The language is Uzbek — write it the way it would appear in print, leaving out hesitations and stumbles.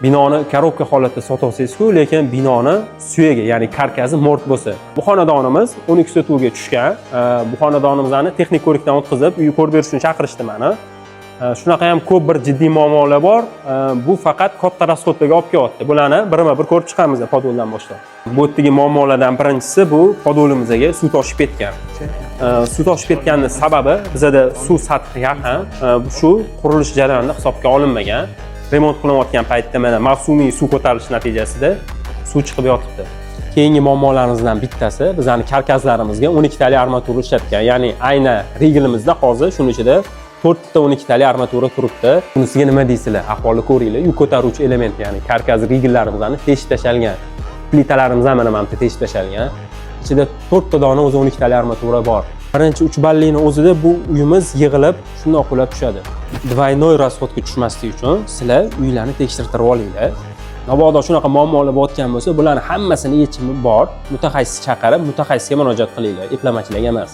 Binoni korobka holatda sotasiz-ku, lekin binoni suyagi, ya'ni karkazi mort bo'lsa. Bu xonadonimiz 12 sotuvga tushgan. Bu xonadonimizni texnik ko'rikdan o'tkazib, uy ko'rib berish uchun chaqirishdi meni. Shunaqa ham ko'p bir jiddiy muammolar bor. Bu faqat katta rasxodlarga olib kelyapti. Bularni birma-bir ko'rib chiqamiz podoldan boshlab. Bu yerdagi muammolardan birinchisi bu podolimizga suv toshib ketgan. Suv toshib ketganning sababi bizda suv sathi yaqin, shu qurilish jarayonida hisobga olinmagan. Remont qilinayotgan paytda mana mavsumiy suv ko'tarilishi natijasida suv chiqib yotibdi. Keyingi muammolarimizdan bittasi bizning karkazlarimizga 12 tali armatura ishlatgan. Ya'ni ayna rigelimizda hozir shuning ichida 4 ta 12 tali armatura turibdi. Bunisiga nima deysizlar? Ahvolni ko'ringlar. Yuk ko'taruvchi element, ya'ni karkaz rigellarimizdan teshib tashalgan. Plitalarimiz ham mana bu teshib tashalgan. Ichida 4 ta dona o'zi 12 tali armatura bor. Birinchi 3 ballikning o'zida bu uyimiz yig'ilib shunday qulab tushadi. Двойной расходga tushmasligi uchun sizlar uylarni tekshirtirib olinglar. Mabodo shunaqa muammolar bo'layotgan bo'lsa, bularning hammasini yechimi bor. Mutaxassis chaqirib, mutaxassisga murojaat qilinglar, eplamachilarga emas.